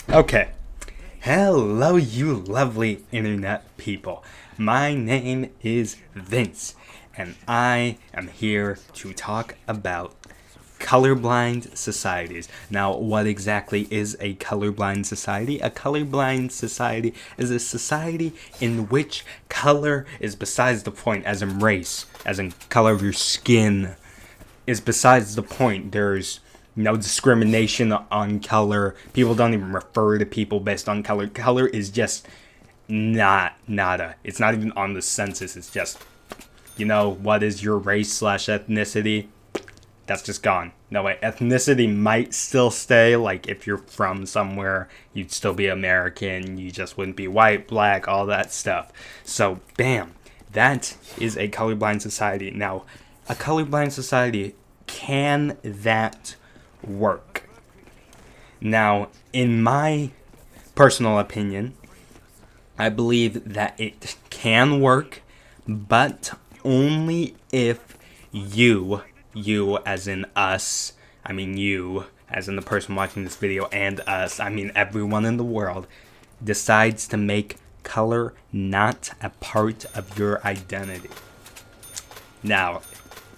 Okay. Hello, you lovely internet people. My name is Vince, and I am here to talk about colorblind societies. Now, what exactly is a colorblind society? A colorblind society is a society in which color is besides the point, as in race, as in color of your skin, is besides the point. There's no discrimination on color. People don't even refer to people based on color. Color is just nada. It's not even on the census. It's just, what is your race slash ethnicity? That's just gone. No way. Ethnicity might still stay. Like, if you're from somewhere, you'd still be American. You just wouldn't be white, black, all that stuff. So, bam. That is a colorblind society. Now, a colorblind society, can that work? Now, in my personal opinion, I believe that it can work, but only if you as in us, I mean you as in the person watching this video, and us, I mean everyone in the world, decides to make color not a part of your identity. Now,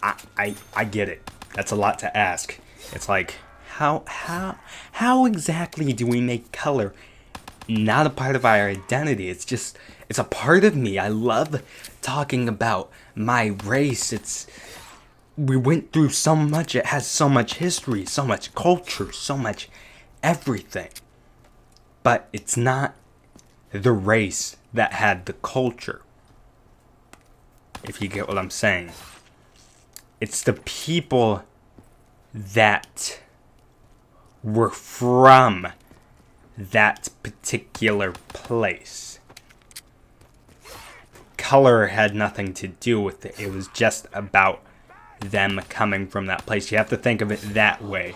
I get it. That's a lot to ask. It's like, how exactly do we make color not a part of our identity? It's a part of me. I love talking about my race. We went through so much. It has so much history, so much culture, so much everything. But it's not the race that had the culture, if you get what I'm saying. It's the people that were from that particular place. Color had nothing to do with it. It was just about them coming from that place. You have to think of it that way.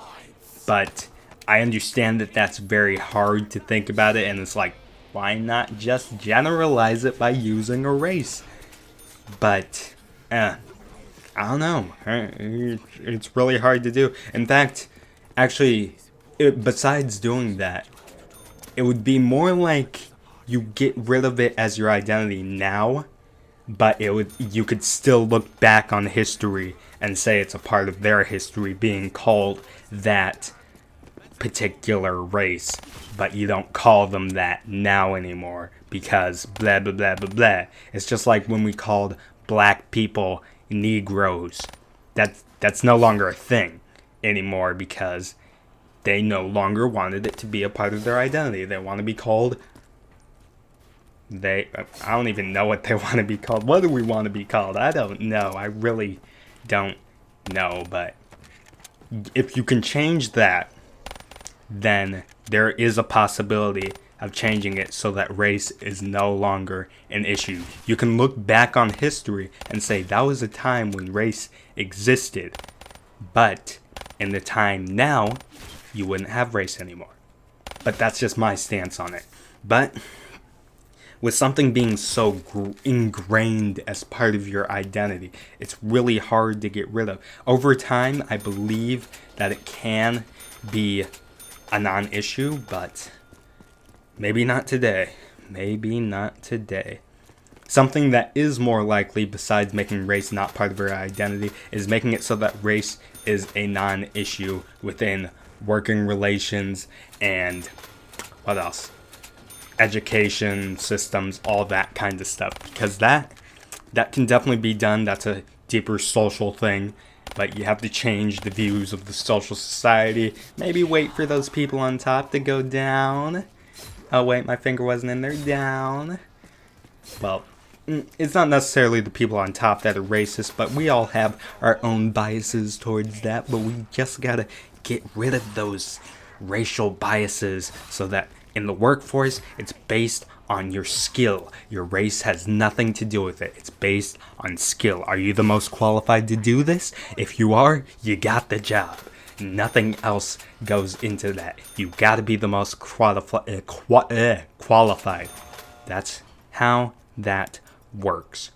But I understand that that's very hard to think about it, and it's like, why not just generalize it by using a race? But, I don't know. It's really hard to do. In fact, actually, besides doing that, it would be more like you get rid of it as your identity now, but you could still look back on history and say it's a part of their history being called that particular race, but you don't call them that now anymore because blah blah blah blah blah. It's just like when we called black people Negroes. That's no longer a thing anymore because they no longer wanted it to be a part of their identity. They want to be called I don't even know what they want to be called. What do we want to be called? I don't know. I really don't know. But if you can change that, then there is a possibility of changing it so that race is no longer an issue. You can look back on history and say that was a time when race existed, but in the time now, you wouldn't have race anymore. But that's just my stance on it. But with something being so ingrained as part of your identity, it's really hard to get rid of. Over time, I believe that it can be a non-issue, but maybe not today. Maybe not today. Something that is more likely, besides making race not part of your identity, is making it so that race is a non-issue within working relations and what else? Education systems, all that kind of stuff. Because that can definitely be done. That's a deeper social thing. But you have to change the views of the social society. Maybe wait for those people on top to go down. Oh wait, my finger wasn't in there. Down. Well, it's not necessarily the people on top that are racist, but we all have our own biases towards that. But we just gotta get rid of those racial biases so that in the workforce, it's based on your skill. Your race has nothing to do with it. It's based on skill. Are you the most qualified to do this? If you are, you got the job. Nothing else goes into that. You gotta be the most qualified. That's how that works.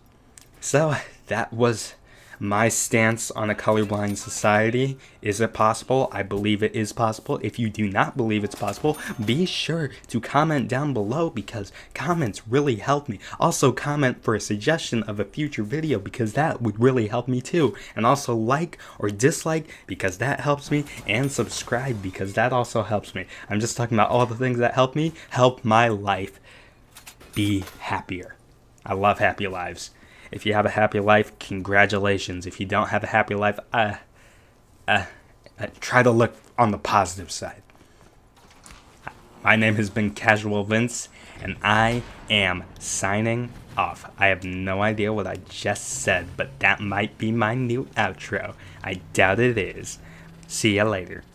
So that was my stance on a colorblind society. Is it possible? I believe it is possible. If you do not believe it's possible, be sure to comment down below, because comments really help me. Also comment for a suggestion of a future video, because that would really help me too. And also like or dislike, because that helps me, and subscribe, because that also helps me. I'm just talking about all the things that help me, help my life be happier. I love happy lives. If you have a happy life, congratulations. If you don't have a happy life, try to look on the positive side. My name has been CasualVince, and I am signing off. I have no idea what I just said, but that might be my new outro. I doubt it is. See ya later.